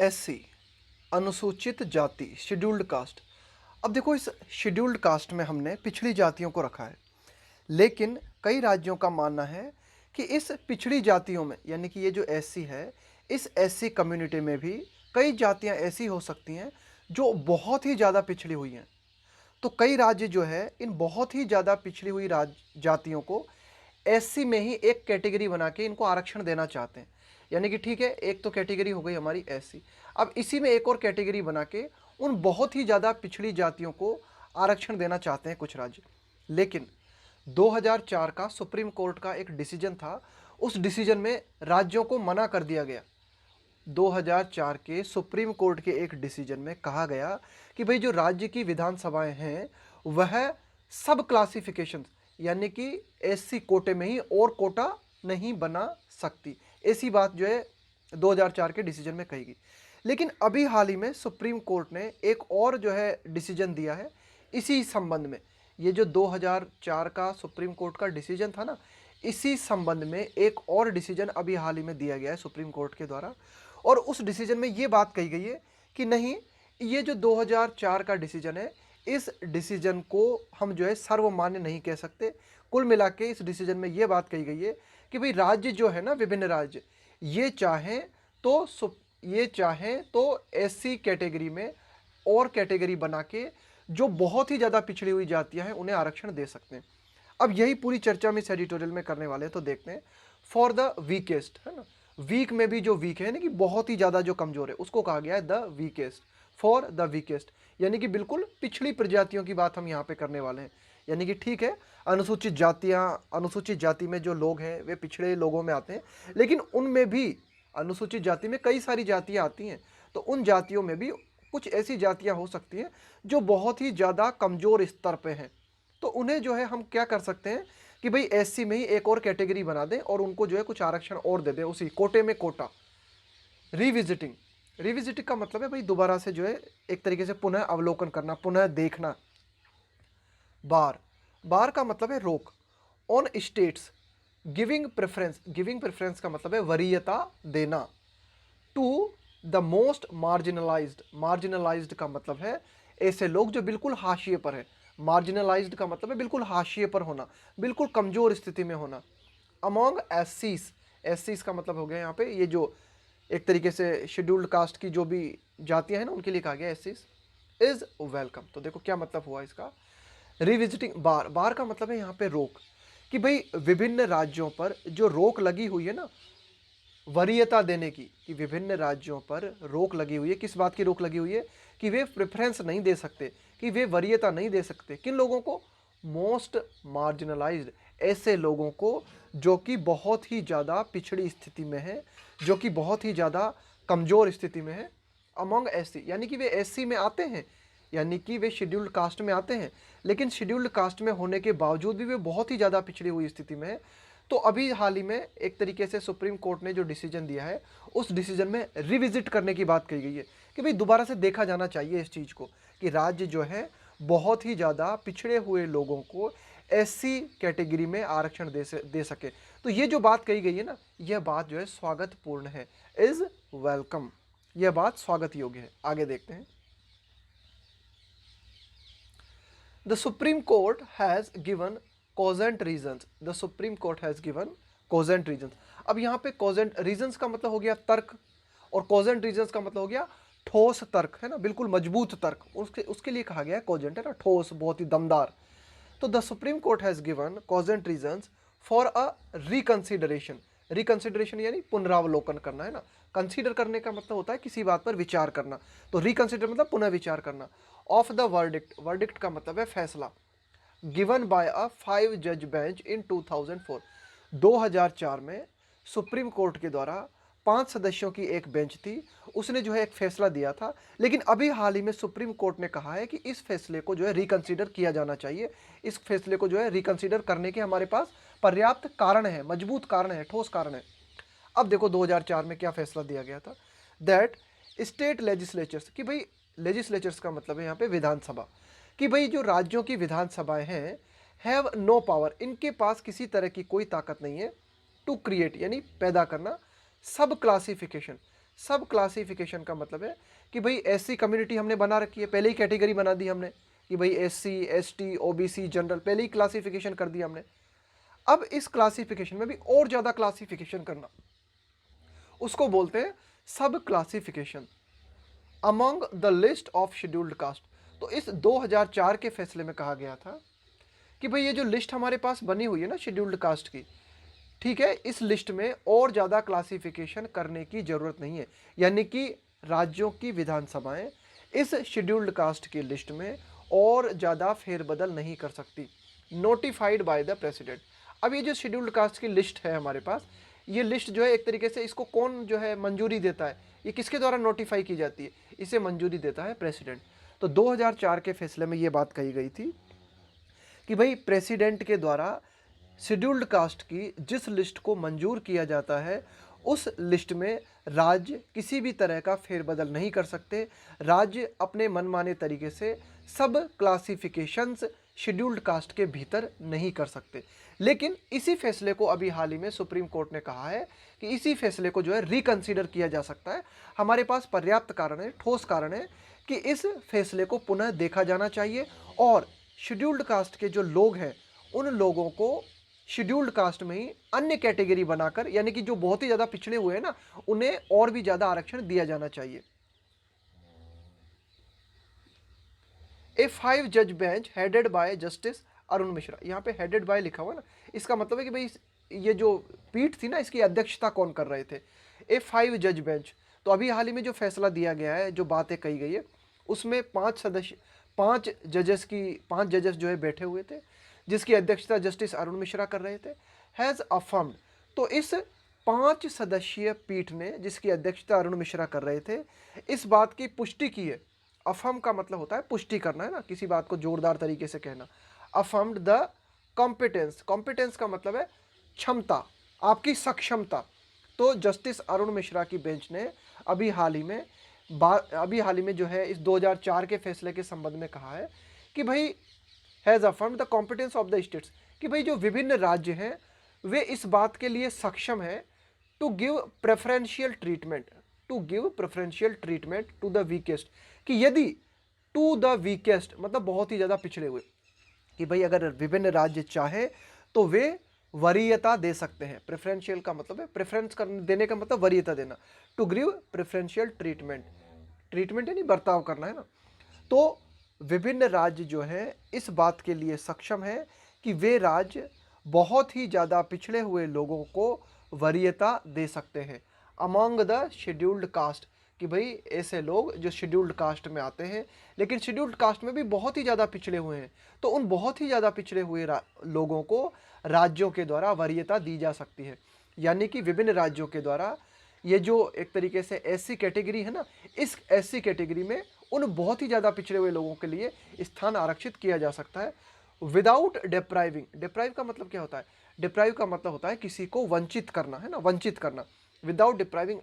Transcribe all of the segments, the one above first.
SC, अनुसूचित जाति, scheduled caste. अब देखो, इस शेड्यूल्ड कास्ट में हमने पिछड़ी जातियों को रखा है, लेकिन कई राज्यों का मानना है कि इस पिछड़ी जातियों में, यानी कि ये जो एससी है, इस एससी कम्युनिटी में भी कई जातियां ऐसी हो सकती हैं जो बहुत ही ज़्यादा पिछड़ी हुई हैं। तो कई राज्य जो है इन बहुत ही ज़्यादा पिछड़ी हुई जातियों को एससी में ही एक कैटेगरी बना के इनको आरक्षण देना चाहते हैं। यानी कि ठीक है, एक तो कैटेगरी हो गई हमारी एससी, अब इसी में एक और कैटेगरी बना के उन बहुत ही ज़्यादा पिछड़ी जातियों को आरक्षण देना चाहते हैं कुछ राज्य। लेकिन 2004 का सुप्रीम कोर्ट का एक डिसीजन था, उस डिसीजन में राज्यों को मना कर दिया गया। 2004 के सुप्रीम कोर्ट के एक डिसीजन में कहा गया कि भाई जो राज्य की विधानसभाएं हैं वह सब क्लासिफिकेशन, यानी कि एससी कोटे में ही और कोटा नहीं बना सकती। ऐसी बात जो है 2004 के डिसीजन में कही गई। लेकिन अभी हाल ही में सुप्रीम कोर्ट ने एक और जो है डिसीजन दिया है इसी संबंध में। ये जो 2004 का सुप्रीम कोर्ट का डिसीजन था ना, इसी संबंध में एक और डिसीजन अभी हाल ही में दिया गया है सुप्रीम कोर्ट के द्वारा। और उस डिसीजन में ये बात कही गई है कि नहीं, ये जो 2004 का डिसीजन है, इस डिसीजन को हम जो है सर्वमान्य नहीं कह सकते। कुल मिला के इस डिसीजन में ये बात कही गई है कि भाई राज्य जो है ना, विभिन्न राज्य ये चाहें तो एससी कैटेगरी में और कैटेगरी बना के जो बहुत ही ज़्यादा पिछड़ी हुई जातियां हैं उन्हें आरक्षण दे सकते हैं। अब यही पूरी चर्चा में इस एडिटोरियल में करने वाले हैं, तो देखते हैं। फॉर द वीकेस्ट, है ना, वीक में भी जो वीक है ना, कि बहुत ही ज़्यादा जो कमज़ोर है, उसको कहा गया है the weakest. For the weakest यानी कि बिल्कुल पिछड़ी प्रजातियों की बात हम यहाँ पे करने वाले हैं। यानी कि ठीक है, अनुसूचित जाति में जो लोग हैं वे पिछड़े लोगों में आते हैं, लेकिन उनमें भी अनुसूचित जाति में कई सारी जातियाँ आती हैं। तो उन जातियों में भी कुछ ऐसी जातियाँ हो सकती हैं जो बहुत ही ज़्यादा कमज़ोर स्तर पे हैं। तो उन्हें जो है हम क्या कर सकते हैं कि भाई एससी में ही एक और कैटेगरी बना दें और उनको जो है कुछ आरक्षण और दे दें, उसी कोटे में कोटा। रिविजिटिंग का मतलब है भाई दोबारा से जो है एक तरीके से पुनः अवलोकन करना, पुनः देखना। बार का मतलब है रोक। ऑन स्टेट्स गिविंग प्रेफरेंस का मतलब है वरीयता देना। टू द मोस्ट मार्जिनलाइज्ड का मतलब है ऐसे लोग जो बिल्कुल हाशिए पर है। मार्जिनलाइज्ड का मतलब है बिल्कुल हाशिए पर होना, बिल्कुल कमजोर स्थिति में होना। अमॉन्ग एससीस का मतलब हो गया यहाँ पे ये जो एक तरीके से शेड्यूल्ड कास्ट की जो भी जातियां हैं ना, उनके लिए कहा गया एससीस इज वेलकम। तो देखो क्या मतलब हुआ इसका। रिविजिटिंग बार का मतलब है यहाँ पे रोक, कि भाई विभिन्न राज्यों पर जो रोक लगी हुई है ना, वरीयता देने की, कि विभिन्न राज्यों पर रोक लगी हुई है। किस बात की रोक लगी हुई है? कि वे प्रेफरेंस नहीं दे सकते, कि वे वरीयता नहीं दे सकते। किन लोगों को? मोस्ट मार्जिनलाइज्ड, ऐसे लोगों को जो कि बहुत ही ज़्यादा पिछड़ी स्थिति में है, जो कि बहुत ही ज़्यादा कमज़ोर स्थिति में है। अमॉन्ग एससी यानी कि वे एससी में आते हैं, यानी कि वे शेड्यूल्ड कास्ट में आते हैं, लेकिन शेड्यूल्ड कास्ट में होने के बावजूद भी वे बहुत ही ज़्यादा पिछड़ी हुई स्थिति में है। तो अभी हाल ही में एक तरीके से सुप्रीम कोर्ट ने जो डिसीजन दिया है, उस डिसीजन में रिविजिट करने की बात कही गई है कि भाई दोबारा से देखा जाना चाहिए इस चीज़ को, कि राज्य जो है बहुत ही ज़्यादा पिछड़े हुए लोगों को एससी कैटेगरी में आरक्षण दे सके। तो ये जो बात कही गई है ना, यह बात जो है स्वागतपूर्ण है, इज वेलकम। यह बात स्वागत योग्य है। आगे देखते हैं। The supreme court has given cogent reasons. The supreme court has given cogent reasons. अब यहाँ पे कोजेंट रीजंस का मतलब हो गया तर्क, और कोजेंट रीजंस का मतलब हो गया ठोस तर्क, है ना, बिल्कुल मजबूत तर्क। उसके लिए कहा गया है कोजेंट, है ना, ठोस, बहुत ही दमदार। तो the supreme court has given cogent reasons for a reconsideration. Reconsideration यानी पुनरावलोकन करना, है ना। कंसीडर करने का मतलब होता है किसी बात पर विचार करना, तो रिकंसिडर मतलब पुनः विचार करना। ऑफ द वर्डिक्ट का मतलब है फैसला। गिवन बाय अ 5 जज बेंच इन 2004। 2004 में सुप्रीम कोर्ट के द्वारा 5 सदस्यों की एक बेंच थी, उसने जो है एक फैसला दिया था। लेकिन अभी हाल ही में सुप्रीम कोर्ट ने कहा है कि इस फैसले को जो है रिकंसीडर किया जाना चाहिए। इस फैसले को जो है रिकंसीडर करने के हमारे पास पर्याप्त कारण है, मजबूत कारण है, ठोस कारण है। अब देखो 2004 में क्या फैसला दिया गया था, दैट स्टेट लेजिस्लेचर्स, कि भाई लेजिस्लेचर्स का मतलब है यहाँ पे विधानसभा, कि भाई जो राज्यों की विधानसभाएं हैं, हैव नो पावर, इनके पास किसी तरह की कोई ताकत नहीं है, टू क्रिएट यानी पैदा करना, सब क्लासिफिकेशन, सब क्लासिफिकेशन का मतलब है कि भाई एससी कम्युनिटी हमने बना रखी है, पहले ही कैटेगरी बना दी हमने कि भाई एससी, एसटी, ओबीसी, जनरल, पहले ही क्लासिफिकेशन कर दिया हमने। अब इस क्लासिफिकेशन में भी और ज़्यादा क्लासिफिकेशन करना, उसको बोलते हैं सब classification among the list of scheduled cast. तो इस 2004 के फैसले में कहा गया था कि भाई ये जो लिस्ट हमारे पास बनी हुई है ना शेड्यूल्ड कास्ट की, ठीक है, इस लिस्ट में और ज़्यादा क्लासिफिकेशन करने की ज़रूरत नहीं है। यानी कि राज्यों की विधानसभाएं इस शेड्यूल्ड कास्ट की लिस्ट में और ज़्यादा फेरबदल नहीं कर सकती, नोटिफाइड बाय द प्रेसिडेंट। अब ये जो शेड्यूल्ड कास्ट की लिस्ट है हमारे पास, ये लिस्ट जो है एक तरीके से इसको कौन जो है मंजूरी देता है, ये किसके द्वारा नोटिफाई की जाती है, इसे मंजूरी देता है प्रेसिडेंट। तो 2004 के फैसले में ये बात कही गई थी कि भाई प्रेसिडेंट के द्वारा शेड्यूल्ड कास्ट की जिस लिस्ट को मंजूर किया जाता है उस लिस्ट में राज्य किसी भी तरह का फेरबदल नहीं कर सकते। राज्य अपने मनमाने तरीके से सब क्लासिफिकेशंस शेड्यूल्ड कास्ट के भीतर नहीं कर सकते। लेकिन इसी फैसले को अभी हाल ही में सुप्रीम कोर्ट ने कहा है कि इसी फैसले को जो है रिकंसीडर किया जा सकता है। हमारे पास पर्याप्त कारण है, ठोस कारण है कि इस फैसले को पुनः देखा जाना चाहिए और शेड्यूल्ड कास्ट के जो लोग हैं उन लोगों को शेड्यूल्ड कास्ट में ही अन्य कैटेगरी बनाकर, यानी कि जो बहुत ही ज़्यादा पिछड़े हुए हैं ना, उन्हें और भी ज़्यादा आरक्षण दिया जाना चाहिए। ए 5 जज bench headed by justice Arun Mishra, यहाँ पे हेडेड बाय लिखा हुआ ना, इसका मतलब है कि भाई ये जो पीठ थी ना इसकी अध्यक्षता कौन कर रहे थे, ए 5 जज बेंच। तो अभी हाल ही में जो फैसला दिया गया है, जो बातें कही गई है, उसमें 5 जजेस जो है बैठे हुए थे, जिसकी अध्यक्षता जस्टिस अरुण मिश्रा कर रहे थे। हैज़ अफर्म्ड, तो इस 5 सदस्यीय पीठ ने, जिसकी अध्यक्षता अरुण मिश्रा कर रहे थे, इस बात की पुष्टि की है। अफर्म का मतलब होता है पुष्टि करना, है ना, किसी बात को जोरदार तरीके से कहना। अफर्म्ड द कॉम्पिटेंस, कॉम्पिटेंस का मतलब है क्षमता, आपकी सक्षमता। तो जस्टिस अरुण मिश्रा की बेंच ने अभी हाल ही में जो है इस 2004 के फैसले के संबंध में कहा है कि भाई has affirmed the competence of the states, कि भाई जो विभिन्न राज्य हैं वे इस बात के लिए सक्षम है to give preferential treatment, to the weakest, कि यदि टू द वीकेस्ट मतलब बहुत ही ज़्यादा पिछड़े हुए, कि भाई अगर विभिन्न राज्य चाहे तो वे वरीयता दे सकते हैं। प्रेफरेंशियल का मतलब है प्रेफरेंस देने का मतलब वरीयता देना। टू गिव प्रेफरेंशियल ट्रीटमेंट यानी बर्ताव करना, है ना। तो विभिन्न राज्य जो है इस बात के लिए सक्षम है कि वे राज्य बहुत ही ज़्यादा पिछड़े हुए लोगों को वरीयता दे सकते हैं अमंग द शेड्यूल्ड कास्ट, कि भाई ऐसे लोग जो शेड्यूल्ड कास्ट में आते हैं लेकिन शेड्यूल्ड कास्ट में भी बहुत ही ज़्यादा पिछड़े हुए हैं, तो उन बहुत ही ज़्यादा पिछड़े हुए लोगों को राज्यों के द्वारा वरीयता दी जा सकती है। यानी कि विभिन्न राज्यों के द्वारा ये जो एक तरीके से एससी कैटेगरी है ना, इस एससी कैटेगरी में उन बहुत ही ज़्यादा पिछड़े हुए लोगों के लिए स्थान आरक्षित किया जा सकता है विदाउट डिप्राइविंग। डिप्राइव का मतलब क्या होता है? डिप्राइव का मतलब होता है किसी को वंचित करना, है ना, वंचित करना। Without depriving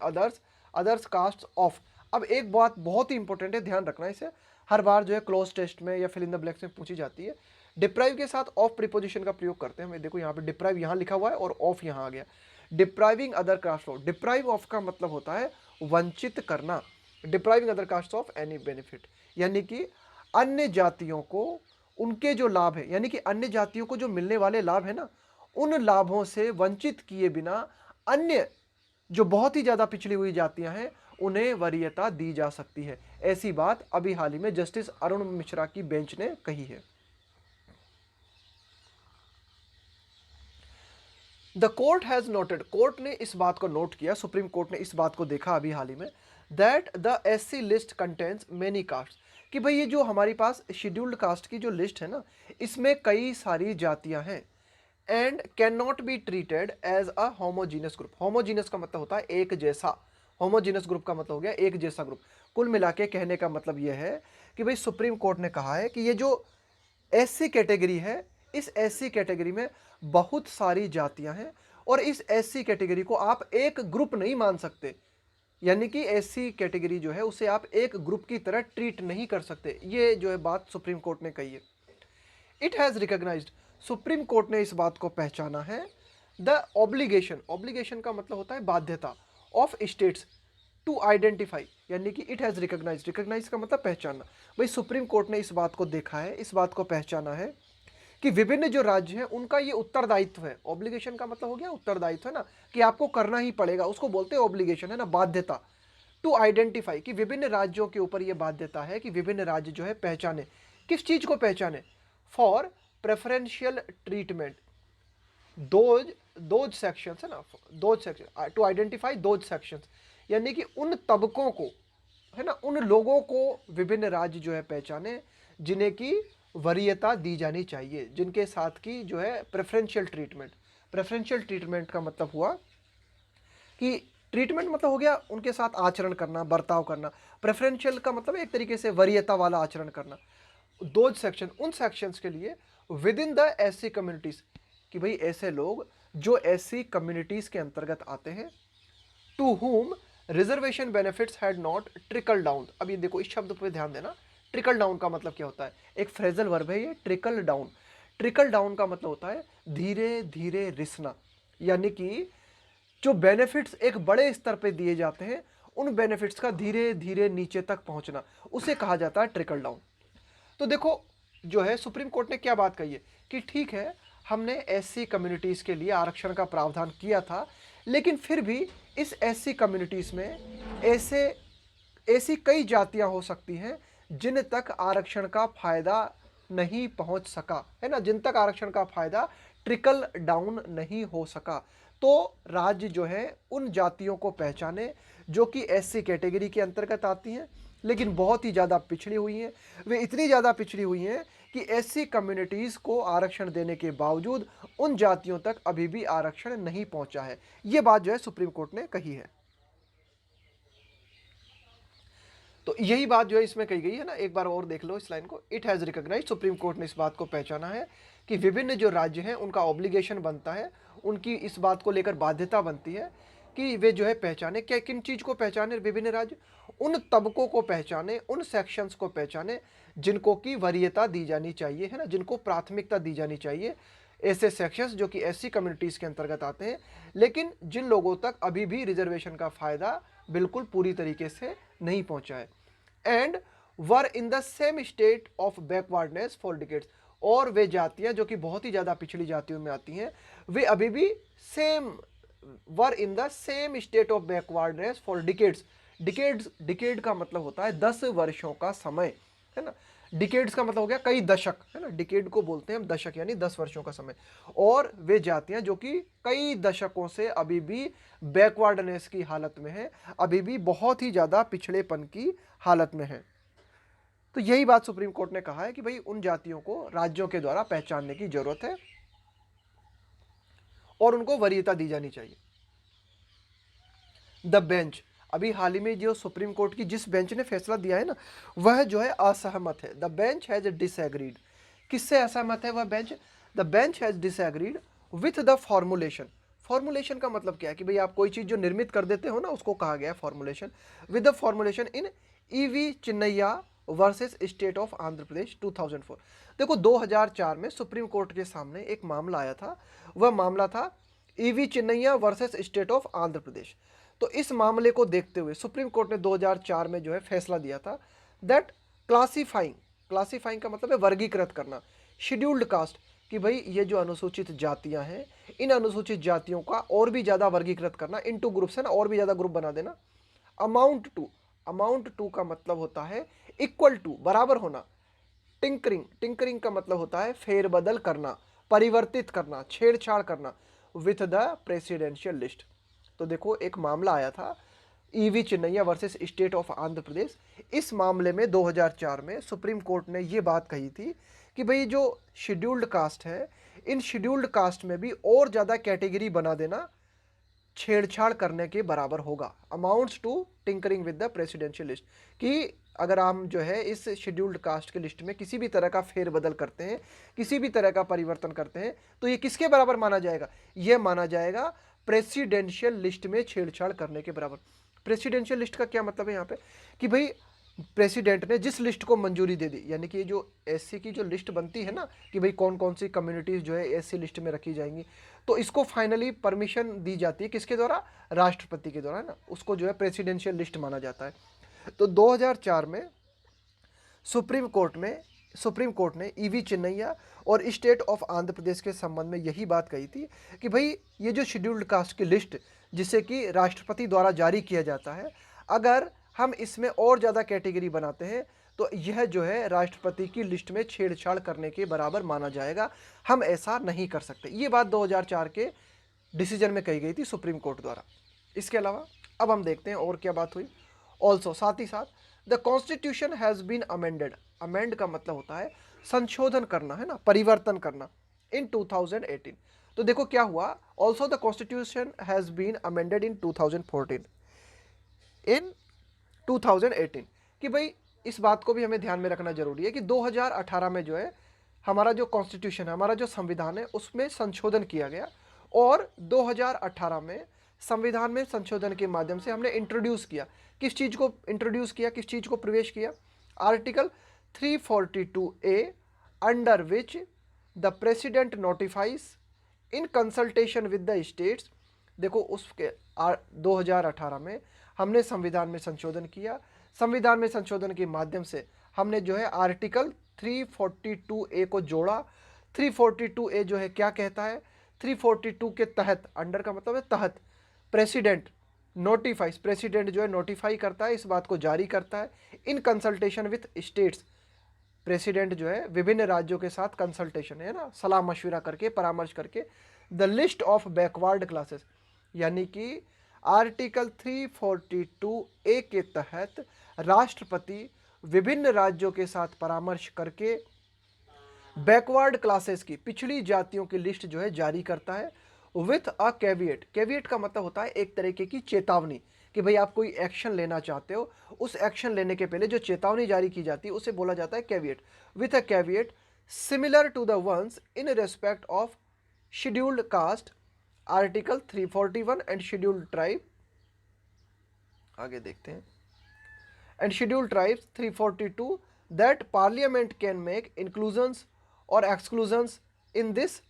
others caste of. अब एक बात बहुत ही इंपॉर्टेंट है, ध्यान रखना, इसे हर बार जो है क्लोज टेस्ट में या फिल इन द ब्लैंक्स में पूछी जाती है। डिप्राइव के साथ ऑफ प्रीपोजिशन का प्रयोग करते हैं। देखो यहाँ पे डिप्राइव यहाँ लिखा हुआ है और ऑफ यहाँ आ गया। Depriving other caste of, deprive of का मतलब होता है वंचित करना। Depriving other caste of any benefit, यानी कि अन्य जातियों को उनके जो लाभ है, यानी कि अन्य जातियों को जो मिलने वाले लाभ है ना, उन लाभों से वंचित किए बिना अन्य जो बहुत ही ज़्यादा पिछड़ी हुई जातियां हैं उन्हें वरीयता दी जा सकती है। ऐसी बात अभी हाल ही में जस्टिस अरुण मिश्रा की बेंच ने कही है। The court has noted, court ने इस बात को नोट किया, सुप्रीम कोर्ट ने इस बात को देखा अभी हाल ही में, that the SC list contains many caste, कि भाई ये जो हमारी पास शेड्यूल्ड कास्ट की जो लिस्ट है ना, इसमें कई सारी जातियां हैं। And can not be treated as a homogeneous group. Homogeneous का मतलब होता है एक जैसा, होमोजीनियस ग्रुप का मतलब हो गया एक जैसा ग्रुप। कुल मिला के कहने का मतलब यह है कि भाई सुप्रीम कोर्ट ने कहा है कि ये जो एससी कैटेगरी है, इस एससी कैटेगरी में बहुत सारी जातियां हैं और इस एससी कैटेगरी को आप एक ग्रुप नहीं मान सकते। यानी कि एससी कैटेगरी जो है उसे आप एक ग्रुप की तरह ट्रीट नहीं कर सकते। ये जो है बात सुप्रीम कोर्ट ने कही है। It has recognised, Supreme court ने इस बात को पहचाना है, द ऑब्लिगेशन, ऑब्लिगेशन का मतलब होता है बाध्यता, ऑफ स्टेट्स, टू आइडेंटिफाई, यानी कि इट हैज़ रिकॉग्नाइज, रिकॉग्नाइज का मतलब पहचानना। भाई सुप्रीम कोर्ट ने इस बात को देखा है, इस बात को पहचाना है कि विभिन्न जो राज्य हैं उनका ये उत्तरदायित्व है। ऑब्लिगेशन का मतलब हो गया उत्तरदायित्व, है ना, कि आपको करना ही पड़ेगा, उसको बोलते हैं ऑब्लिगेशन, है ना, बाध्यता। टू आइडेंटिफाई, कि विभिन्न राज्यों के ऊपर ये बाध्यता है कि विभिन्न राज्य जो है पहचाने, किस चीज को पहचाने, for preferential treatment those those sections, है ना, those section, to identify those sections, यानी कि उन तबकों को, है ना, उन लोगों को विभिन्न राज्य जो है पहचाने जिन्हें की वरीयता दी जानी चाहिए, जिनके साथ की जो है प्रेफरेंशियल ट्रीटमेंट। प्रेफरेंशियल ट्रीटमेंट का मतलब हुआ कि ट्रीटमेंट मतलब हो गया उनके साथ आचरण करना, बर्ताव करना। प्रेफरेंशियल का मतलब एक तरीके से वरीयता वाला आचरण करना। दो सेक्शन, उन सेक्शंस के लिए with in the SC communities, कि भाई ऐसे लोग जो एससी कम्युनिटीज के अंतर्गत आते हैं, to whom reservation benefits had not trickle down. अब ये देखो इस शब्द पे ध्यान देना, ट्रिकल डाउन का मतलब क्या होता है, एक फ्रेजल वर्ब है ये, ट्रिकल डाउन। ट्रिकल डाउन का मतलब होता है धीरे धीरे रिसना, यानी कि जो बेनिफिट्स एक बड़े स्तर पे दिए जाते हैं उन बेनिफिट्स का धीरे धीरे नीचे तक पहुंचना, उसे कहा जाता है ट्रिकल डाउन। तो देखो जो है सुप्रीम कोर्ट ने क्या बात कही है कि ठीक है हमने एससी कम्युनिटीज़ के लिए आरक्षण का प्रावधान किया था, लेकिन फिर भी इस एससी कम्युनिटीज़ में ऐसी कई जातियां हो सकती हैं जिन तक आरक्षण का फायदा नहीं पहुंच सका, है ना, जिन तक आरक्षण का फायदा ट्रिकल डाउन नहीं हो सका। तो राज्य जो है उन जातियों को पहचाने जो कि एससी कैटेगरी के अंतर्गत आती हैं लेकिन बहुत ही ज़्यादा पिछड़ी हुई हैं। वे इतनी ज़्यादा पिछड़ी हुई हैं कि एससी कम्युनिटीज़ को आरक्षण देने के बावजूद उन जातियों तक अभी भी आरक्षण नहीं पहुंचा है। ये बात जो है सुप्रीम कोर्ट ने कही है। तो यही बात जो है इसमें कही गई है ना, एक बार और देख लो इस लाइन को। It has recognise, supreme court ने इस बात को पहचाना है कि विभिन्न जो राज्य हैं उनका ऑब्लिगेशन बनता है, उनकी इस बात को लेकर बाध्यता बनती है कि वे जो है पहचाने, क्या किन चीज़ को पहचाने विभिन्न राज्य, उन तबकों को पहचाने, उन सेक्शंस को पहचाने जिनको की वरीयता दी जानी चाहिए, है ना, जिनको प्राथमिकता दी जानी चाहिए। ऐसे सेक्शंस जो कि एससी कम्युनिटीज़ के अंतर्गत आते हैं लेकिन जिन लोगों तक अभी भी रिजर्वेशन का फ़ायदा बिल्कुल पूरी तरीके से नहीं पहुंचा है, and were in the same state of backwardness for decades, और वे जातियां जो कि बहुत ही ज़्यादा पिछड़ी जातियों में आती हैं वे अभी भी were in the same state of backwardness for decades. Decade का मतलब होता है 10 वर्षों का समय, है ना, डिकेड्स का मतलब हो गया कई दशक, है ना, डिकेड को बोलते हैं हम दशक, यानी 10 वर्षों का समय। और वे जातियां जो कि कई दशकों से अभी भी बैकवर्डनेस की हालत में है, अभी भी बहुत ही ज़्यादा पिछड़ेपन की हालत में है। तो यही बात सुप्रीम कोर्ट ने कहा है कि भाई उन जातियों को राज्यों के द्वारा पहचानने की जरूरत है और उनको वरीयता दी जानी चाहिए। द बेंच, अभी हाल ही में जो सुप्रीम कोर्ट की जिस बेंच ने फैसला दिया है ना वह जो है असहमत है। द बेंच हैज डिसएग्रीड, किससे असहमत है वह bench, the bench has disagreed with the formulation. Formulation का मतलब क्या है कि भाई आप कोई चीज़ जो निर्मित कर देते हो ना उसको कहा गया है formulation. With the formulation in E V Chinnaiah versus state of Andhra Pradesh 2004। देखो 2004 में सुप्रीम कोर्ट के सामने एक मामला आया था, वह मामला था E V Chinnaiah versus state of Andhra Pradesh. तो इस मामले को देखते हुए सुप्रीम कोर्ट ने 2004 में जो है फैसला दिया था दैट क्लासीफाइंग का मतलब है वर्गीकृत करना, शेड्यूल्ड कास्ट, कि भाई ये जो अनुसूचित जातियां हैं इन अनुसूचित जातियों का और भी ज़्यादा वर्गीकृत करना, इनटू ग्रुप्स, है ना, और भी ज़्यादा ग्रुप बना देना। अमाउंट टू का मतलब होता है इक्वल टू, बराबर होना। टिंकरिंग का मतलब होता है फेरबदल करना, परिवर्तित करना, छेड़छाड़ करना विथ द प्रेसिडेंशियल लिस्ट। तो देखो एक मामला आया था E V Chinnaiah versus state of Andhra Pradesh. इस मामले में 2004 में सुप्रीम कोर्ट ने ये बात कही थी कि भाई जो शेड्यूल्ड कास्ट है इन शेड्यूल्ड कास्ट में भी और ज़्यादा कैटेगरी बना देना छेड़छाड़ करने के बराबर होगा। Amounts to tinkering with the presidential list, कि अगर हम जो है इस शेड्यूल्ड कास्ट के लिस्ट में किसी भी तरह का फेरबदल करते हैं, किसी भी तरह का परिवर्तन करते हैं तो ये किसके बराबर माना जाएगा, ये माना जाएगा प्रेसिडेंशियल लिस्ट में छेड़छाड़ करने के बराबर। प्रेसिडेंशियल लिस्ट का क्या मतलब है यहाँ पे कि भाई प्रेसिडेंट ने जिस लिस्ट को मंजूरी दे दी, यानी कि जो एससी की जो लिस्ट बनती है ना कि भाई कौन कौन सी कम्युनिटीज़ जो है एससी लिस्ट में रखी जाएंगी, तो इसको फाइनली परमिशन दी जाती है किसके द्वारा? राष्ट्रपति के द्वारा, है ना। उसको जो है प्रेसिडेंशियल लिस्ट माना जाता है। तो 2004 में सुप्रीम कोर्ट ने ईवी चिन्नैया और स्टेट ऑफ आंध्र प्रदेश के संबंध में यही बात कही थी कि भाई ये जो शेड्यूल्ड कास्ट की लिस्ट जिसे कि राष्ट्रपति द्वारा जारी किया जाता है, अगर हम इसमें और ज़्यादा कैटेगरी बनाते हैं तो यह जो है राष्ट्रपति की लिस्ट में छेड़छाड़ करने के बराबर माना जाएगा। हम ऐसा नहीं कर सकते। ये बात 2004 के डिसीजन में कही गई थी सुप्रीम कोर्ट द्वारा। इसके अलावा अब हम देखते हैं और क्या बात हुई। ऑल्सो साथ ही साथ the constitution has been amended. Amend का मतलब होता है संशोधन करना, है ना, परिवर्तन करना, इन 2018। तो देखो क्या हुआ, also the constitution has been amended in 2014 in 2018, कि भाई इस बात को भी हमें ध्यान में रखना जरूरी है कि 2018 में जो है हमारा जो कॉन्स्टिट्यूशन है, हमारा जो संविधान है, उसमें संशोधन किया गया। और 2018 में संविधान में संशोधन के माध्यम से हमने इंट्रोड्यूस किया, किस चीज़ को इंट्रोड्यूस किया, किस चीज़ को प्रवेश किया? Article 342A, under which the president notifies in consultation with the states. देखो उसके 2018 में हमने संविधान में संशोधन किया। संविधान में संशोधन के माध्यम से हमने जो है आर्टिकल 342A को जोड़ा। 342A जो है क्या कहता है? 342 के तहत, अंडर का मतलब है तहत, प्रेसिडेंट नोटिफाइज, प्रेसिडेंट जो है नोटिफाई करता है, इस बात को जारी करता है in consultation with states. President जो है विभिन्न राज्यों के साथ कंसल्टेशन, है ना, सलाह मशविरा करके, परामर्श करके, the list of backward classes, यानी कि आर्टिकल 342A के तहत राष्ट्रपति विभिन्न राज्यों के साथ परामर्श करके बैकवर्ड क्लासेस की, पिछड़ी जातियों की लिस्ट जो है जारी करता है विथ अ कैविएट। कैविएट का मतलब होता है एक तरीके की चेतावनी कि भाई आप कोई एक्शन लेना चाहते हो, उस एक्शन लेने के पहले जो चेतावनी जारी की जाती है उसे बोला जाता है caveat. With a caveat similar to the ones in respect of scheduled caste, article 341 and scheduled tribe, आगे देखते हैं, and scheduled tribes 342 that parliament can make inclusions और exclusions in this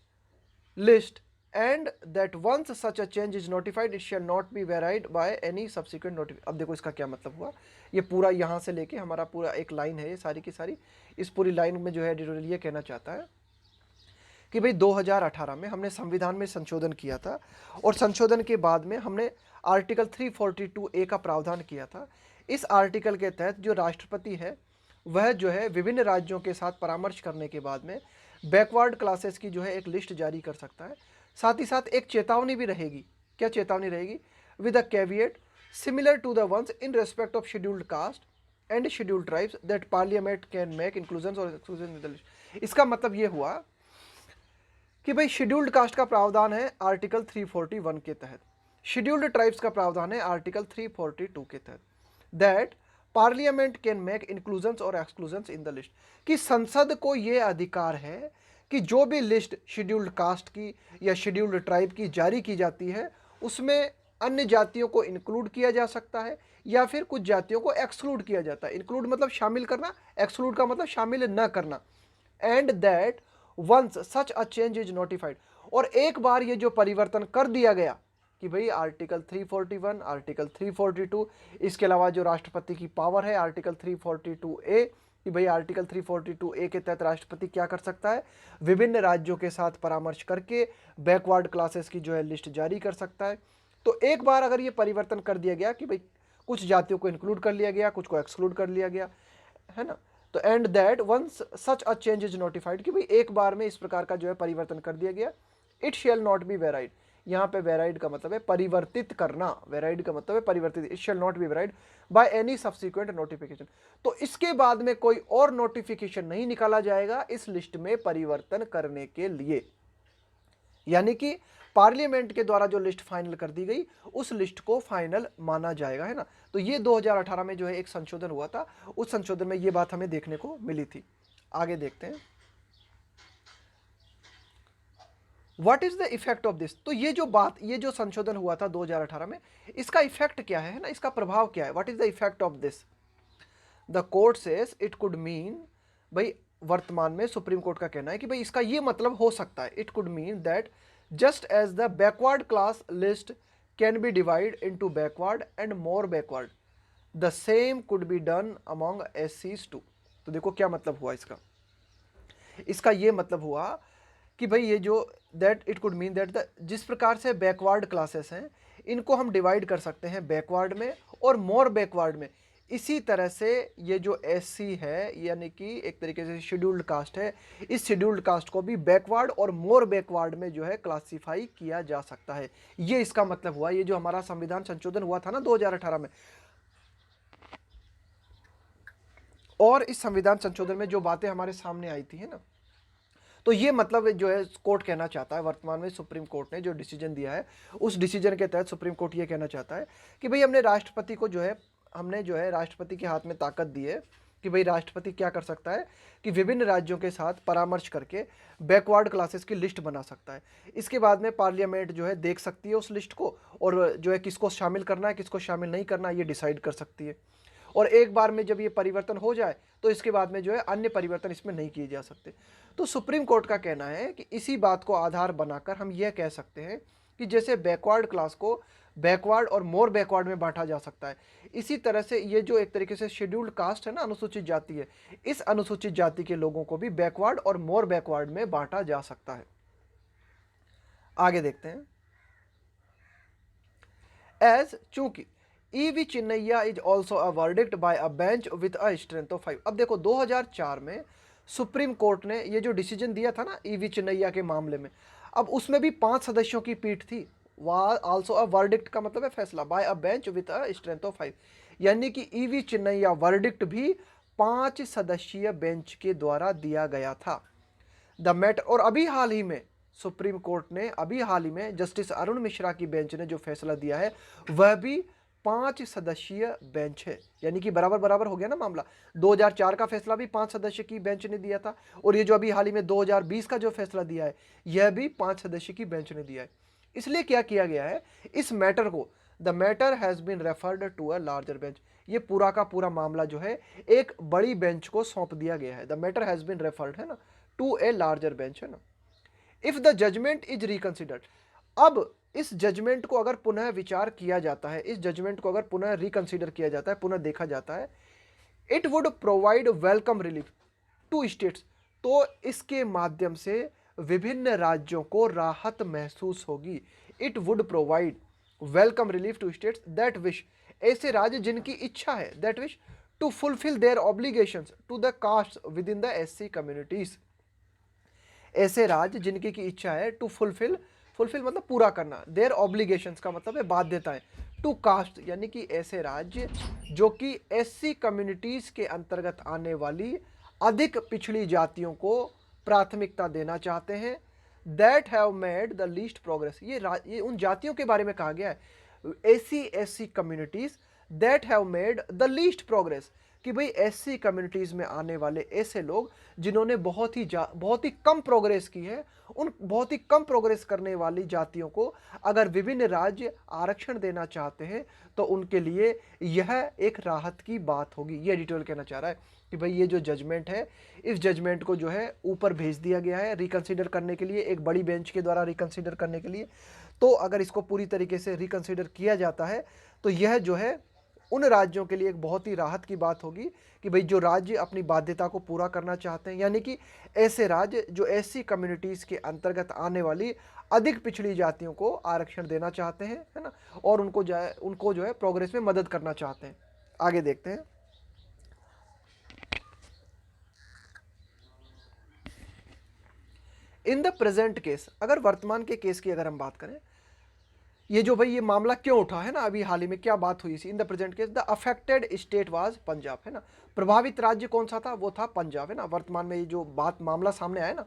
list and that once such a change is notified it shall not be varied by any subsequent notification। अब देखो इसका क्या मतलब हुआ, ये पूरा यहाँ से लेके हमारा पूरा एक लाइन है, ये सारी की सारी, इस पूरी लाइन में जो है एडिटोरियल ये कहना चाहता है कि भाई 2018 में हमने संविधान में संशोधन किया था और संशोधन के बाद में हमने आर्टिकल 342A का प्रावधान किया था। इस आर्टिकल के तहत जो राष्ट्रपति है वह जो है विभिन्न राज्यों के साथ परामर्श करने के बाद में बैकवर्ड क्लासेस की जो है एक लिस्ट जारी कर सकता है। साथ ही साथ एक चेतावनी भी रहेगी। क्या चेतावनी रहेगी? With a caveat similar to the ones in respect of scheduled caste and scheduled tribes that parliament can make inclusions और एक्सक्लूजन इन द लिस्ट। इसका मतलब ये हुआ कि भाई शेड्यूल्ड कास्ट का प्रावधान है आर्टिकल 341 के तहत, शेड्यूल्ड ट्राइब्स का प्रावधान है आर्टिकल 342 के तहत, that parliament can make inclusions और एक्सक्लूजन्स इन द लिस्ट, कि संसद को ये अधिकार है कि जो भी लिस्ट शेड्यूल्ड कास्ट की या शेड्यूल्ड ट्राइब की जारी की जाती है उसमें अन्य जातियों को इंक्लूड किया जा सकता है या फिर कुछ जातियों को एक्सक्लूड किया जाता है। इंक्लूड मतलब शामिल करना, एक्सक्लूड का मतलब शामिल न करना। And that once such a change is notified, और एक बार ये जो परिवर्तन कर दिया गया कि भाई आर्टिकल 341, आर्टिकल 342, इसके अलावा जो राष्ट्रपति की पावर है आर्टिकल 342A, कि भाई आर्टिकल 342A के तहत राष्ट्रपति क्या कर सकता है? विभिन्न राज्यों के साथ परामर्श करके बैकवर्ड क्लासेस की जो है लिस्ट जारी कर सकता है। तो एक बार अगर ये परिवर्तन कर दिया गया कि भाई कुछ जातियों को इंक्लूड कर लिया गया, कुछ को एक्सक्लूड कर लिया गया, है ना, तो and that once such a change is notified, कि भाई एक बार में इस प्रकार का जो है परिवर्तन कर दिया गया, it shall not be varied. यहाँ पे वेराइड का मतलब है परिवर्तित करना, वेराइड का मतलब है परिवर्तित, it shall not be varied by any subsequent notification. तो इसके बाद में कोई और नोटिफिकेशन नहीं निकाला जाएगा इस लिस्ट में परिवर्तन करने के लिए, यानी कि पार्लियामेंट के द्वारा जो लिस्ट फाइनल कर दी गई उस लिस्ट को फाइनल माना जाएगा, है ना। तो ये 2018 में जो है एक संशोधन हुआ था, उस संशोधन में ये बात हमें देखने को मिली थी। आगे देखते हैं what is the effect of this. तो ये जो बात, ये जो संशोधन हुआ था 2018 में, इसका इफेक्ट क्या है ना, इसका प्रभाव क्या है? What is the effect of this? The court says it could mean, भाई वर्तमान में सुप्रीम कोर्ट का कहना है कि भाई इसका ये मतलब हो सकता है, it could mean that just as the backward class list can be divide into backward and more backward, the same could be done among एससीज टू। तो देखो क्या मतलब हुआ इसका, इसका ये मतलब हुआ कि भाई ये जो that it could mean that the जिस प्रकार से बैकवर्ड क्लासेस हैं इनको हम डिवाइड कर सकते हैं बैकवर्ड में और मोर बैकवर्ड में, इसी तरह से ये जो एससी है यानी कि एक तरीके से शेड्यूल्ड कास्ट है, इस शेड्यूल्ड कास्ट को भी बैकवर्ड और मोर बैकवर्ड में जो है क्लासीफाई किया जा सकता है। ये इसका मतलब हुआ। ये जो हमारा संविधान संशोधन हुआ था ना 2018 में, और इस संविधान संशोधन में जो बातें हमारे सामने आई थी है ना, तो ये मतलब जो है कोर्ट कहना चाहता है, वर्तमान में सुप्रीम कोर्ट ने जो डिसीजन दिया है उस डिसीजन के तहत सुप्रीम कोर्ट ये कहना चाहता है कि भाई हमने राष्ट्रपति को जो है राष्ट्रपति के हाथ में ताकत दी है कि भाई राष्ट्रपति क्या कर सकता है कि विभिन्न राज्यों के साथ परामर्श करके बैकवर्ड क्लासेस की लिस्ट बना सकता है। इसके बाद में पार्लियामेंट जो है देख सकती है उस लिस्ट को और जो है किसको शामिल करना है किसको शामिल नहीं करना है ये डिसाइड कर सकती है। और एक बार में जब ये परिवर्तन हो जाए तो इसके बाद में जो है अन्य परिवर्तन इसमें नहीं किए जा सकते। तो सुप्रीम कोर्ट का कहना है कि इसी बात को आधार बनाकर हम यह कह सकते हैं कि जैसे बैकवर्ड क्लास को बैकवर्ड और मोर बैकवर्ड में बांटा जा सकता है, इसी तरह से ये जो एक तरीके से शेड्यूल्ड कास्ट है ना, अनुसूचित जाति है, इस अनुसूचित जाति के लोगों को भी बैकवर्ड और मोर बैकवर्ड में बांटा जा सकता है। आगे देखते हैं। एज चूंकि EV Chinnaiah is also a verdict by a bench with a strength of 5। अब देखो 2004 में सुप्रीम कोर्ट ने ये जो डिसीजन दिया था ना ईवी चिन्नैया के मामले में, अब उसमें भी 5 सदस्यों की पीठ थी। ऑल्सो अ वर्डिक्ट का मतलब है फैसला, by a bench with a strength of 5, यानी कि ईवी चिन्नैया वर्डिक्ट भी 5 सदस्यीय बेंच के द्वारा दिया गया था। द मैटर, और अभी हाल ही में सुप्रीम कोर्ट ने अभी हाल ही में जस्टिस अरुण मिश्रा की बेंच ने जो फैसला दिया है वह भी 5 सदस्यीय बेंच है, यानी कि बराबर बराबर हो गया ना मामला। 2004 का फैसला भी 5 सदस्य की बेंच ने दिया था और ये जो अभी हाल ही में 2020 का जो फैसला दिया है यह भी 5 सदस्य की बेंच ने दिया है। इसलिए क्या किया गया है, इस मैटर को the matter has been referred to a larger bench, ये पूरा का पूरा मामला जो है एक बड़ी बेंच को सौंप दिया गया है। The matter has been referred है ना टू ए लार्जर बेंच है ना। If the judgment is reconsidered, अब इस जजमेंट को अगर पुनः विचार किया जाता है, इस जजमेंट को अगर पुनः रिकंसिडर किया जाता है, पुनः देखा जाता है, it would provide welcome relief to states, तो इसके माध्यम से विभिन्न राज्यों को राहत महसूस होगी। It would provide welcome relief to states that wish, ऐसे राज्य जिनकी इच्छा है, that wish to fulfil their obligations to the caste with in the SC communities, ऐसे राज्य जिनकी की इच्छा है टू फुलफिल मतलब पूरा करना, देयर ऑब्लिगेशंस का मतलब है बाध्यताएं, टू कास्ट यानी कि ऐसे राज्य जो कि एससी कम्युनिटीज के अंतर्गत आने वाली अधिक पिछड़ी जातियों को प्राथमिकता देना चाहते हैं, that have made the least progress, ये उन जातियों के बारे में कहा गया है, SC communities that have made the least progress, कि भाई एससी कम्युनिटीज़ में आने वाले ऐसे लोग जिन्होंने बहुत ही कम प्रोग्रेस की है, उन बहुत ही कम प्रोग्रेस करने वाली जातियों को अगर विभिन्न राज्य आरक्षण देना चाहते हैं तो उनके लिए यह एक राहत की बात होगी। ये एडिटोरियल कहना चाह रहा है कि भाई ये जो जजमेंट है, इस जजमेंट को जो है ऊपर भेज दिया गया है रिकंसिडर करने के लिए, एक बड़ी बेंच के द्वारा रिकंसिडर करने के लिए। तो अगर इसको पूरी तरीके से रिकंसिडर किया जाता है तो यह जो है उन राज्यों के लिए एक बहुत ही राहत की बात होगी कि भाई जो राज्य अपनी बाध्यता को पूरा करना चाहते हैं, यानी कि ऐसे राज्य जो एससी कम्युनिटीज़ के अंतर्गत आने वाली अधिक पिछड़ी जातियों को आरक्षण देना चाहते हैं, है ना, और उनको जो है प्रोग्रेस में मदद करना चाहते हैं। आगे देखते हैं। इन द प्रेजेंट केस, अगर वर्तमान के केस की अगर हम बात करें, ये जो भाई ये मामला क्यों उठा है ना, अभी हाल ही में क्या बात हुई थी। In the present case the affected state was Punjab, है ना, प्रभावित राज्य कौन सा था, वो था पंजाब, है ना। वर्तमान में ये जो मामला सामने आया ना,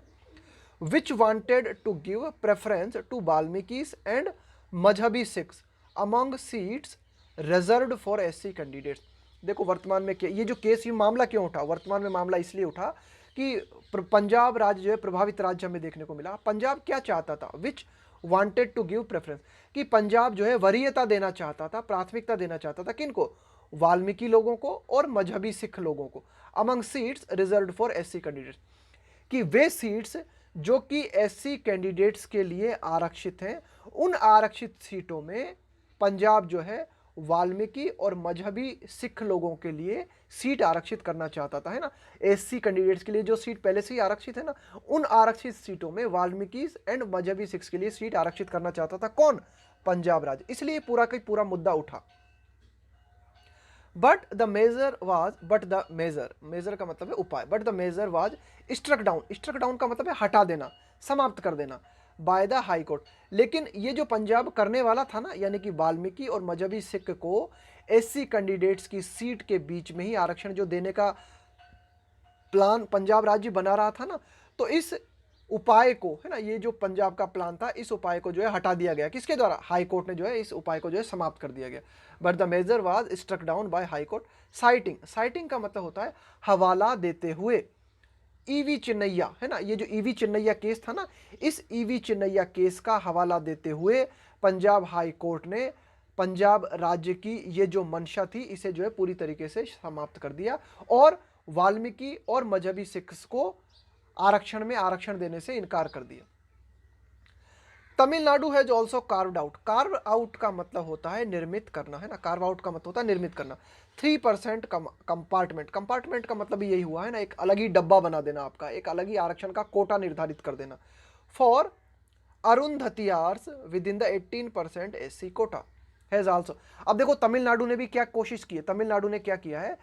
which wanted to give preference to Valmikis and Mazhabi Sikhs among seats reserved for SC candidates. देखो वर्तमान में ये जो केस, ये मामला क्यों उठा, वर्तमान में मामला इसलिए उठा कि पंजाब राज्य जो है प्रभावित राज्य हमें देखने को मिला। पंजाब क्या चाहता था, विच वांटेड टू गिव प्रेफरेंस, कि पंजाब जो है वरीयता देना चाहता था, प्राथमिकता देना चाहता था, किनको, वाल्मीकि लोगों को और मजहबी सिख लोगों को among seats reserved for SC candidates, कि वे सीट्स जो कि एससी कैंडिडेट्स के लिए आरक्षित हैं, उन आरक्षित सीटों में पंजाब जो है वाल्मीकि और मजहबी सिख लोगों के लिए सीट आरक्षित करना चाहता था, है ना। एससी कैंडिडेट्स के लिए जो सीट पहले से ही आरक्षित है ना, उन आरक्षित सीटों में वाल्मीकि एंड मजहबी सिख्स के लिए सीट आरक्षित करना चाहता था कौन? पंजाब राज्य। इसलिए पूरा का पूरा मुद्दा उठा। बट द मेजर का मतलब है उपाय, but the measure was struck down का मतलब है हटा देना, समाप्त कर देना, बाय द हाई कोर्ट। लेकिन ये जो पंजाब करने वाला था ना, यानी कि वाल्मीकि और मजहबी सिख को एससी कैंडिडेट्स की सीट के बीच में ही आरक्षण जो देने का प्लान पंजाब राज्य बना रहा था ना, तो इस उपाय को, है ना, ये जो पंजाब का प्लान था, इस उपाय को जो है हटा दिया गया। किसके द्वारा? हाई कोर्ट ने जो है इस उपाय को जो है समाप्त कर दिया गया। But the measure was struck down by high court. Citing का मतलब होता है हवाला देते हुए। ईवी चिन्नैया, है ना, ये जो ईवी चिन्नैया केस था ना, इस ईवी चिन्नैया केस का हवाला देते हुए पंजाब हाई कोर्ट ने पंजाब राज्य की ये जो मंशा थी, इसे जो है पूरी तरीके से समाप्त कर दिया और वाल्मीकि और मजहबी सिख्स को आरक्षण में आरक्षण देने से इनकार कर दिया। तमिलनाडु है जो ऑल्सो कार्व्ड आउट का मतलब होता है निर्मित करना, है ना। कार्व आउट का मतलब होता है निर्मित करना। 3% कंपार्टमेंट का मतलब यही हुआ, है ना, एक अलग ही डब्बा बना देना आपका, एक अलग ही आरक्षण का कोटा निर्धारित कर देना। For Arunthathiyars with in the 18% SC quota has also. अब देखो तमिलनाडु ने भी क्या कोशिश की है, तमिलनाडु ने क्या किया है,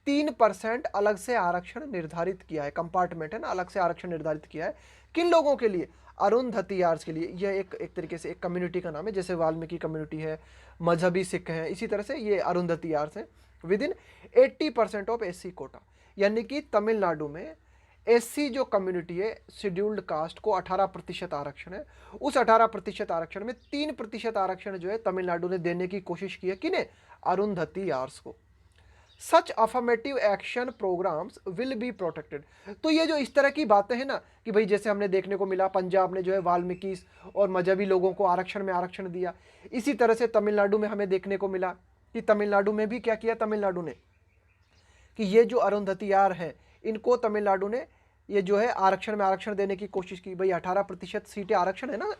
3% अलग से आरक्षण निर्धारित किया है, कंपार्टमेंट है ना, अलग से आरक्षण निर्धारित किया है। किन लोगों के लिए? अरुंधतियार्स के लिए। यह एक तरीके से एक कम्युनिटी का नाम है, जैसे वाल्मीकि कम्युनिटी है, मजहबी सिख हैं, इसी तरह से ये अरुंधतियार्स हैं। Within 80% of SC quota, यानी कि तमिलनाडु में एससी जो कम्युनिटी है, शेड्यूल्ड कास्ट को 18% आरक्षण है। उस 18% आरक्षण में 3% आरक्षण जो है तमिलनाडु ने देने की कोशिश की है। किन्हें? अरुंधतियार्स को। Such affirmative action programmes will be protected. तो ये जो इस तरह की बातें हैं ना, कि भाई जैसे हमने देखने को मिला पंजाब ने जो है वाल्मीकि और मजहबी लोगों को आरक्षण में आरक्षण दिया, इसी तरह से तमिलनाडु में हमें देखने को मिला कि तमिलनाडु में भी क्या किया तमिलनाडु ने, कि ये जो अरुंधतियार हैं इनको तमिलनाडु ने ये जो है आरक्षण में आरक्षण देने की कोशिश की। भाई 18% सीटें आरक्षण है ना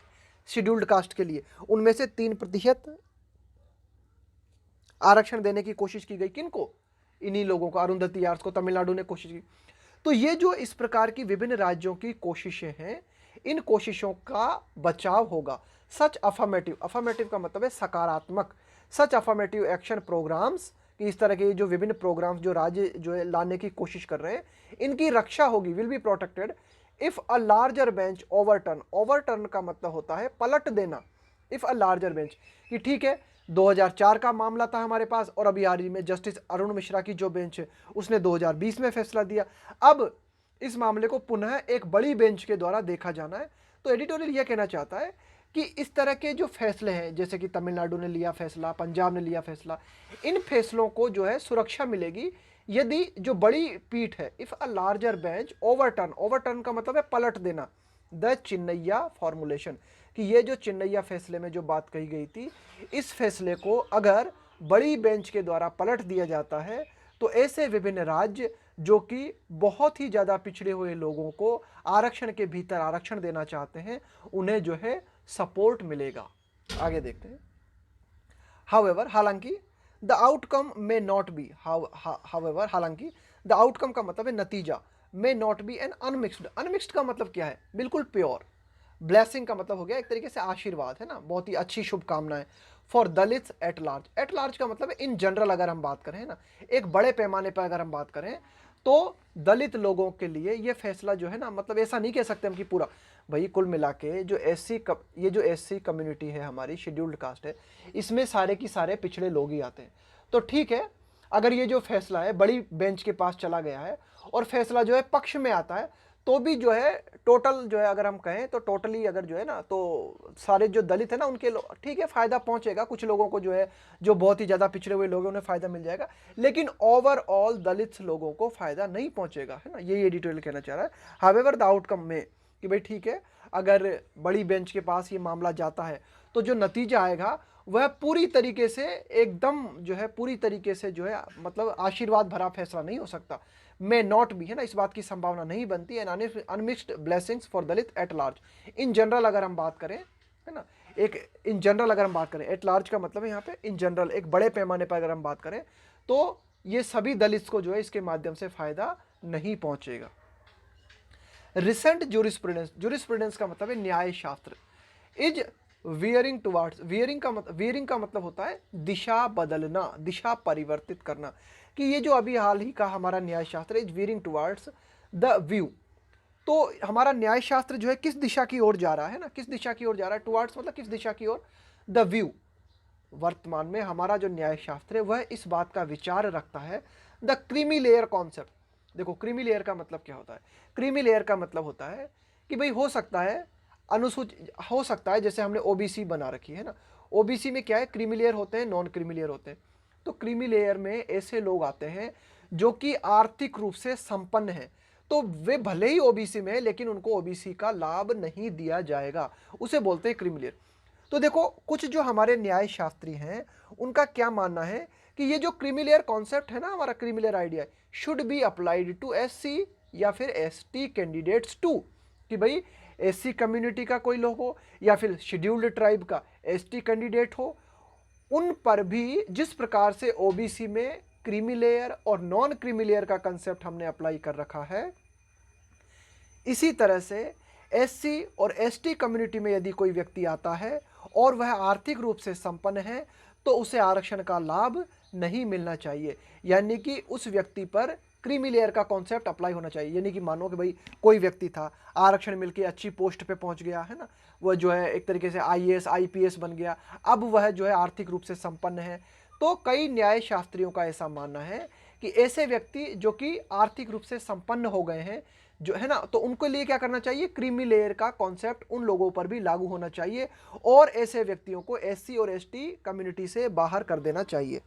शेड्यूल्ड कास्ट के लिए, उनमें से 3% आरक्षण देने की कोशिश की गई। किनको? इन्हीं लोगों को, अरुंधतियार्स को तमिलनाडु ने कोशिश की। तो ये जो इस प्रकार की विभिन्न राज्यों की कोशिशें हैं, इन कोशिशों का बचाव होगा। सच अफर्मेटिव का मतलब है सकारात्मक। सच अफर्मेटिव एक्शन प्रोग्राम्स, कि इस तरह के जो विभिन्न प्रोग्राम्स जो राज्य जो है लाने की कोशिश कर रहे हैं, इनकी रक्षा होगी, will be protected if a larger bench overturn का मतलब होता है पलट देना। इफ अ लार्जर बेंच, कि ठीक है 2004 का मामला था हमारे पास और अभी हाल ही में जस्टिस अरुण मिश्रा की जो बेंच है उसने 2020 में फैसला दिया। अब इस मामले को पुनः एक बड़ी बेंच के द्वारा देखा जाना है। तो एडिटोरियल यह कहना चाहता है कि इस तरह के जो फैसले हैं, जैसे कि तमिलनाडु ने लिया फैसला, पंजाब ने लिया फैसला, इन फैसलों को जो है सुरक्षा मिलेगी यदि जो बड़ी पीठ है, if a larger bench overturn का मतलब है पलट देना द चिन्नैया फॉर्मुलेशन, कि ये जो चिन्नैया फैसले में जो बात कही गई थी, इस फैसले को अगर बड़ी बेंच के द्वारा पलट दिया जाता है तो ऐसे विभिन्न राज्य जो कि बहुत ही ज़्यादा पिछड़े हुए लोगों को आरक्षण के भीतर आरक्षण देना चाहते हैं, उन्हें जो है सपोर्ट मिलेगा। आगे देखते हैं। हाउएवर, हालांकि द आउटकम में नॉट बी, हाउएवर हालांकि, द आउटकम का मतलब है नतीजा, में नॉट बी एन अनमिक्स्ड का मतलब क्या है? बिल्कुल प्योर। ब्लेसिंग का मतलब हो गया एक तरीके से आशीर्वाद, है ना, बहुत ही अच्छी शुभकामनाएं। फॉर दलित्स एट लार्ज का मतलब है इन जनरल अगर हम बात करें ना, एक बड़े पैमाने पर अगर हम बात करें तो दलित लोगों के लिए ये फैसला जो है ना, मतलब ऐसा नहीं कह सकते हम कि पूरा, भाई कुल मिला के जो ये जो एससी कम्युनिटी है हमारी, शेड्यूल्ड कास्ट है, इसमें सारे की सारे पिछड़े लोग ही आते हैं। तो ठीक है, अगर ये जो फैसला है बड़ी बेंच के पास चला गया है और फैसला जो है पक्ष में आता है, तो भी जो है टोटल जो है अगर हम कहें तो टोटली अगर जो है ना, तो सारे जो दलित है ना उनके ठीक है फ़ायदा पहुंचेगा, कुछ लोगों को जो है जो बहुत ही ज़्यादा पिछड़े हुए लोग हैं उन्हें फ़ायदा मिल जाएगा, लेकिन ओवरऑल दलित लोगों को फ़ायदा नहीं पहुंचेगा, है ना। ये डिटेल कहना चाह रहा है। हावेवर द आउटकम में, कि भाई ठीक है अगर बड़ी बेंच के पास ये मामला जाता है तो जो नतीजा आएगा वह पूरी तरीके से एकदम जो है पूरी तरीके से जो है मतलब आशीर्वाद भरा फैसला नहीं हो सकता, मे नॉट बी, है ना, इस बात की संभावना नहीं बनती। And unmixed blessings for Dalit at large. In general अगर हम बात करें, है ना, एक इन जनरल अगर हम बात करें, एट लार्ज का मतलब है यहाँ पे इन जनरल, एक बड़े पैमाने पर अगर हम बात करें तो ये सभी दलित को जो है इसके माध्यम से फायदा नहीं पहुंचेगा। रिसेंट जूरिस्प्रूडेंस, जूरिस्प्रूडेंस का मतलब है न्याय शास्त्र, इज वियरिंग टुवार्ड्स, वियरिंग का मतलब होता है दिशा बदलना, दिशा परिवर्तित करना, कि ये जो अभी हाल ही का हमारा न्याय शास्त्र is wearing towards the view, तो हमारा न्याय शास्त्र जो है किस दिशा की ओर जा रहा है ना, किस दिशा की ओर जा रहा है, टुवार्ड्स मतलब किस दिशा की ओर, द व्यू। वर्तमान में हमारा जो न्याय शास्त्र है वह इस बात का विचार रखता है, द क्रीमी लेयर कॉन्सेप्ट। देखो क्रीमी लेयर का मतलब क्या होता है, क्रीमी लेयर का मतलब होता है कि भाई हो सकता है अनुसूचित, हो सकता है जैसे हमने ओबीसी बना रखी है ना, ओबीसी में क्या है, क्रीमी लेयर होते हैं, नॉन क्रीमी लेयर होते हैं। तो क्रीमी लेयर में ऐसे लोग आते हैं जो कि आर्थिक रूप से संपन्न हैं, तो वे भले ही ओबीसी में है लेकिन उनको ओबीसी का लाभ नहीं दिया जाएगा, उसे बोलते हैं क्रीमी लेयर। तो देखो कुछ जो हमारे न्याय शास्त्री हैं उनका क्या मानना है कि ये जो क्रीमी लेयर कॉन्सेप्ट है ना, हमारा creamy layer idea, should be applied to SC या फिर एसटी कैंडिडेट्स टू, कि भाई एससी कम्युनिटी का कोई लोग हो या फिर शेड्यूल्ड ट्राइब का एसटी कैंडिडेट हो, उन पर भी जिस प्रकार से ओबीसी में क्रीमी लेयर और नॉन क्रीमी लेयर का कंसेप्ट हमने अप्लाई कर रखा है, इसी तरह से एससी और एसटी कम्युनिटी में यदि कोई व्यक्ति आता है और वह आर्थिक रूप से संपन्न है तो उसे आरक्षण का लाभ नहीं मिलना चाहिए, यानी कि उस व्यक्ति पर क्रीमी लेयर का कॉन्सेप्ट अप्लाई होना चाहिए। यानी कि मानो कि भाई कोई व्यक्ति था, आरक्षण मिलके अच्छी पोस्ट पे पहुंच गया है ना, वह जो है एक तरीके से आईएएस आईपीएस बन गया, अब वह जो है आर्थिक रूप से संपन्न है, तो कई न्याय शास्त्रियों का ऐसा मानना है कि ऐसे व्यक्ति जो कि आर्थिक रूप से संपन्न हो गए हैं जो है ना, तो उनके लिए क्या करना चाहिए, क्रीमी लेयर का कॉन्सेप्ट उन लोगों पर भी लागू होना चाहिए और ऐसे व्यक्तियों को एससी और एसटी कम्युनिटी से बाहर कर देना चाहिए।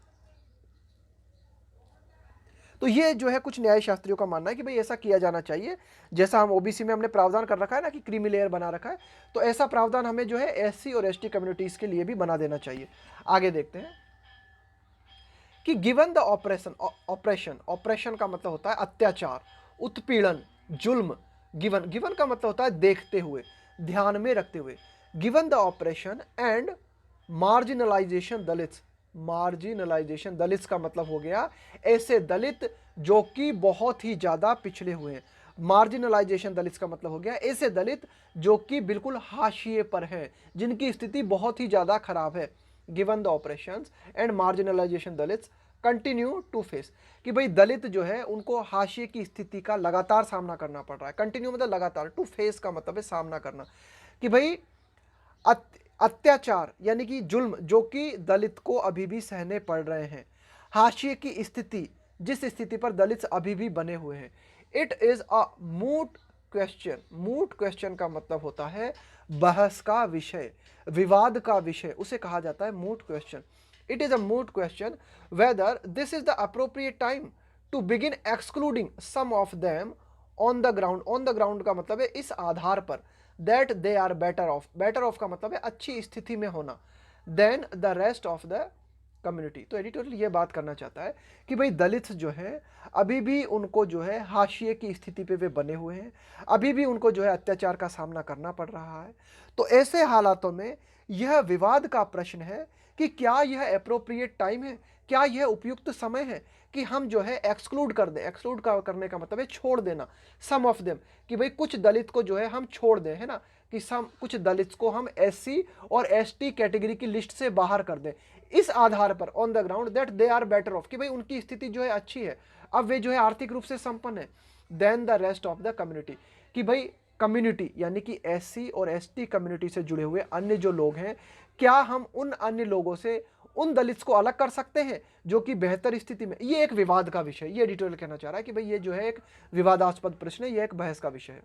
तो ये जो है कुछ न्याय शास्त्रियों का मानना है कि भाई ऐसा किया जाना चाहिए, जैसा हम ओबीसी में हमने प्रावधान कर रखा है ना कि क्रीमी लेयर बना रखा है, तो ऐसा प्रावधान हमें जो है एससी और एसटी कम्युनिटीज के लिए भी बना देना चाहिए। आगे देखते हैं कि गिवन द ऑपरेशन, ऑपरेशन का मतलब होता है अत्याचार, उत्पीड़न, जुल्म। गिवन का मतलब होता है देखते हुए, ध्यान में रखते हुए। Given the operation and marginalisation Dalits, marginalisation Dalits का मतलब हो गया ऐसे दलित जो कि बहुत ही ज्यादा पिछड़े हुए हैं। मार्जिनलाइजेशन दलित्स का मतलब हो गया ऐसे दलित जो कि बिल्कुल हाशिए पर हैं, जिनकी स्थिति बहुत ही ज्यादा खराब है। Given the operations and marginalisation Dalits continue to face, कि भाई दलित जो है उनको हाशिए की स्थिति का लगातार सामना करना पड़ रहा है। कंटिन्यू मतलब लगातार, टू फेस का मतलब है सामना करना, कि भाई अत्याचार यानी कि जुल्म जो कि दलित को अभी भी सहने पड़ रहे हैं, हाशिए की स्थिति जिस स्थिति पर दलित अभी भी बने हुए हैं। It is a moot question, moot question का मतलब होता है बहस का विषय, विवाद का विषय, उसे कहा जाता है moot question. It is a moot question whether this is the appropriate time to begin excluding some of them on the ground. On the ground का मतलब है इस आधार पर, that they are better off, better off का मतलब है अच्छी स्थिति में होना, than the rest of the community. तो एडिटोरियल ये बात करना चाहता है कि भाई दलित जो है अभी भी उनको जो है हाशिए की स्थिति पे वे बने हुए हैं, अभी भी उनको जो है अत्याचार का सामना करना पड़ रहा है। तो ऐसे हालातों में यह विवाद का प्रश्न है कि क्या यह अप्रोप्रिएट टाइम है, क्या यह उपयुक्त समय है कि हम जो है एक्सक्लूड कर दें। एक्सक्लूड का करने का मतलब है छोड़ देना, सम ऑफ देम, कि भाई कुछ दलित को जो है हम छोड़ दें, है ना, कि सम कुछ दलित को हम एससी और एसटी कैटेगरी की लिस्ट से बाहर कर दें, इस आधार पर on the ground that they are better off, कि भाई उनकी स्थिति जो है अच्छी है, अब वे जो है आर्थिक रूप से संपन्न है, then the rest of the community, कि भाई कम्युनिटी यानी कि एससी और एसटी कम्युनिटी से जुड़े हुए अन्य जो लोग हैं, क्या हम उन अन्य लोगों से उन दलित को अलग कर सकते हैं जो कि बेहतर स्थिति में। ये एक विवाद का विषय, ये एडिटोरियल कहना चाह रहा है कि भाई ये जो है एक विवादास्पद प्रश्न है, ये एक बहस का विषय है।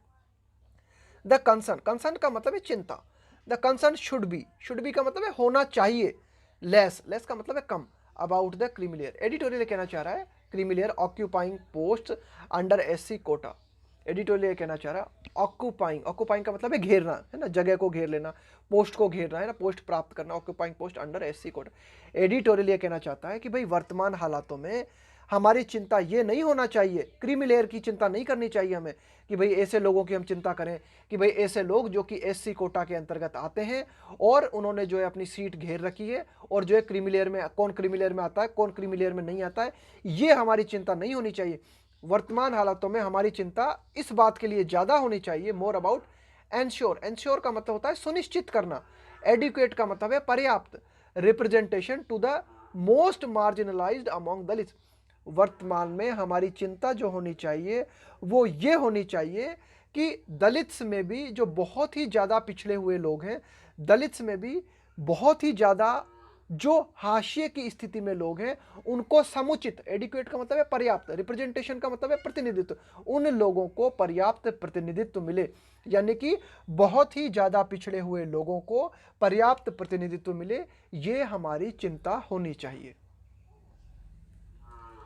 द कंसर्न, कंसर्न का मतलब है चिंता, द कंसर्न शुड बी का मतलब है होना चाहिए, लेस, लेस का मतलब है कम, about the creamy layer. Editorial कहना चाह रहा है creamy layer occupying post under SC quota, editorial ये कहना चाह रहा है ऑक्यूपाइंग, ऑक्यूपाइंग का मतलब है घेरना, है ना, जगह को घेर लेना, पोस्ट को घेरना, है ना, पोस्ट प्राप्त करना, occupying post under SC code. Editorial ये कहना चाहता है कि भाई वर्तमान हालातों में हमारी चिंता ये नहीं होना चाहिए, क्रीमी लेयर की चिंता नहीं करनी चाहिए हमें, कि भाई ऐसे लोगों की हम चिंता करें कि भाई ऐसे लोग जो कि एससी कोटा के अंतर्गत आते हैं और उन्होंने जो है अपनी सीट घेर रखी है, और जो है क्रीमी लेयर में, कौन क्रीमी लेयर में आता है, कौन क्रीमी लेयर में नहीं आता है, ये हमारी चिंता नहीं होनी चाहिए। वर्तमान हालातों में हमारी चिंता इस बात के लिए ज़्यादा होनी चाहिए, मोर अबाउट एंश्योर। एंश्योर का मतलब होता है सुनिश्चित करना, एडिक्वेट का मतलब है पर्याप्त, representation to the most marginalised among Dalits. वर्तमान में हमारी चिंता जो होनी चाहिए वो ये होनी चाहिए कि दलित्स में भी जो बहुत ही ज़्यादा पिछड़े हुए लोग हैं, दलित्स में भी बहुत ही ज़्यादा जो हाशिए की स्थिति में लोग हैं, उनको समुचित, एडिक्वेट का मतलब है पर्याप्त, रिप्रेजेंटेशन का मतलब है प्रतिनिधित्व, उन लोगों को पर्याप्त प्रतिनिधित्व मिले, यानी कि बहुत ही ज़्यादा पिछड़े हुए लोगों को पर्याप्त प्रतिनिधित्व मिले, ये हमारी चिंता होनी चाहिए।